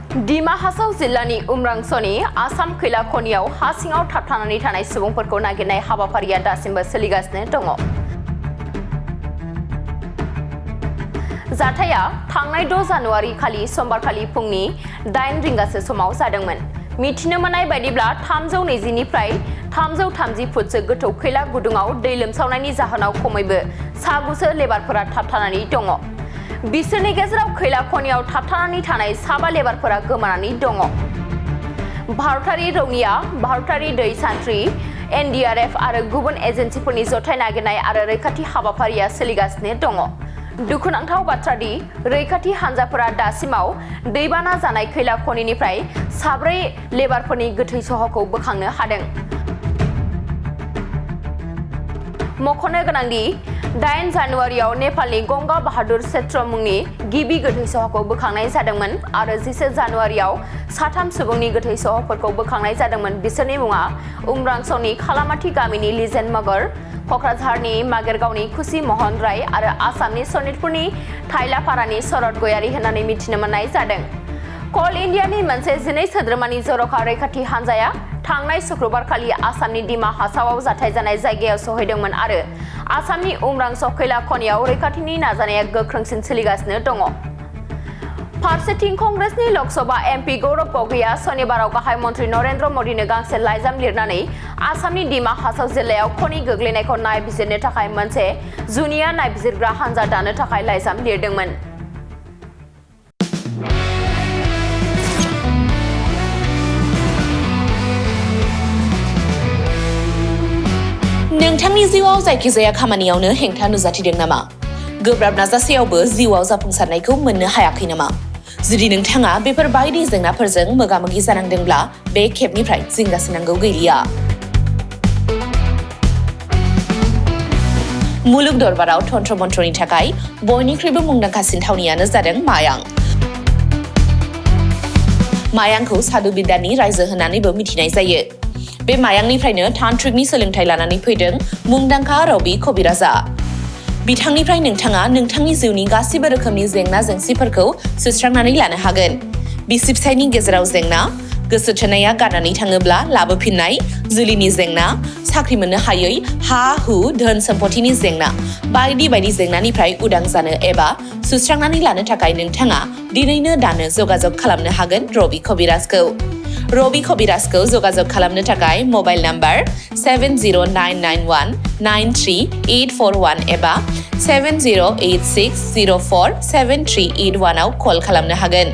दिमा हासाव जिल्लानि उमरांस'नि आसाम खैला खनियाव हा सिङाव थाबथानानै थानाय सुबुंफोरखौ नागिरनाय हाबाफारिया दासिमबो सोलिगासिनो दङ। जाथाया थांनाय 6 जानुवारि खालि समबारखालि फुंनि 8 रिंगासो समाव जादोंमोन। मिथिनो मोननाय बायदिब्ला 320 निफ्राय 330 फुटसो गोथौ खैला गुदुङाव दै लोमसावनायनि जाहोनाव खमैबो 9 लेबारफोरा थाबथानानै दङ। बिसोरनि गेजेराव खैला खनियाव थाबथानानै थानाय 7 लेबारफोरा गोमानानै दङ। भारतारि रौनिया, भारतारि दै सान्थ्रि, NDRF आरो गुबुन एजेन्सिफोरनि जथाय नागिरनाय आरो रैखाथि हाबाफारिया सोलिगासिनो दङ। दुखुनांथाव बाथ्रा दि रैखाथि हानजाफोरा दासिमाव दैबाना जानाय खैला खनिनिफ्राय 4 लेबारफोरनि गोथै सह'खौ बोखांनो हादों। मख'नो गोनांदि 8 जानुवारियाव नेपालनि गंगा बाहादुर क्षेत्र मुंनि गिबि गोथै सह'खौ बोखांनाय जादोंमोन आरो 14 जानुवारियाव 3 सुबुंनि गोथै सह'फोरखौ बोखांनाय जादोंमोन। बिसोरनि मुङा उमरांस'नि खालामाथि गामिनि लिजेन मगर, क'क्राझारनि मागेरगावनि खुसि महन राय आरो आसामनि सनितपुरनि थाइलापारानि शरद गयारी होननानै मिथिनो मोननाय जादों। कल इन्डियानि मोनसे 12 सोद्रोमानि जर'खा रैखाथि हानजाया थांनाय शुक्रबारखालि आसामनि दिमा हासावाव जाथाय जानाय जायगायाव सौहैदोंमोन आरो आसामनि उमरांस' खैला खनियाव रैखाथिनि नाजानाया गोख्रोंसिन सोलिगासिनो दङ। फारसेथिं कंग्रेसनि लकसभा MP गौरव गगैया सनिबाराव गाहाय मन्त्रि नरेन्द्र मदिनो गांसे लाइजाम लिरनानै आसामनि दिमा हासाव जिल्लायाव खनि गोग्लैनायखौ नायबिजिरनो थाखाय मोनसे जुनिया नायबिजिरग्रा हानजा दानो थाखाय लाइजाम लिरदोंमोन। नोंथांनि जिउआव जायखिजाया खामानियावनो हेंथा नुजाथिदों नामा? गोब्राब नाजासेयावबो जिउआव जाफुंसारनायखौ मोननो हायाखै नामा? जुदि नोंथाङा बेफोर बायदि जेंनाफोरजों मोगा-मोगि जानांदोंब्ला बे खेबनिफ्राय जिंगासिनांगौ गैलिया। मुलुग दरबाराव तन्त्र मन्त्रनि थाखाय बयनिख्रुइबो मुंदांखासिन थावनियानो जादों मायां। मायांखौ सादु बिद्यानि रायजो होननानैबो मिथिनाय जायो। बे मायांनिफ्रायनो तान्त्रिकनि सोलोंथाइ लानानै फैदों मुंदांखा रबि कबिराजआ। बिथांनिफ्राय नोंथाङा नोंथांनि जिउनि गासिबो रोखोमनि जेंना-जेंसिफोरखौ सुस्रांनानै लानो हागोन। बिसि-फिसायनि गेजेराव जेंना, गोसो थोनाया गारनानै थाङोब्ला लाबोफिननाय, जुलिनि जेंना, साख्रि मोननो हायै, हा-हु, धोन-सम्पथिनि जेंना, बायदि बायदि जेंनानिफ्राय उदां जानो एबा सुस्रांनानै लानो थाखाय नोंथाङा दिनैनो दानो जगाजग खालामनो हागोन रबि कबिराजखौ। रबि कबिराजखौ जगाजग खालामनो थाखाय मबाइल नाम्बार 7099193841 एबा 7086047381 आव कल खालामनो हागोन।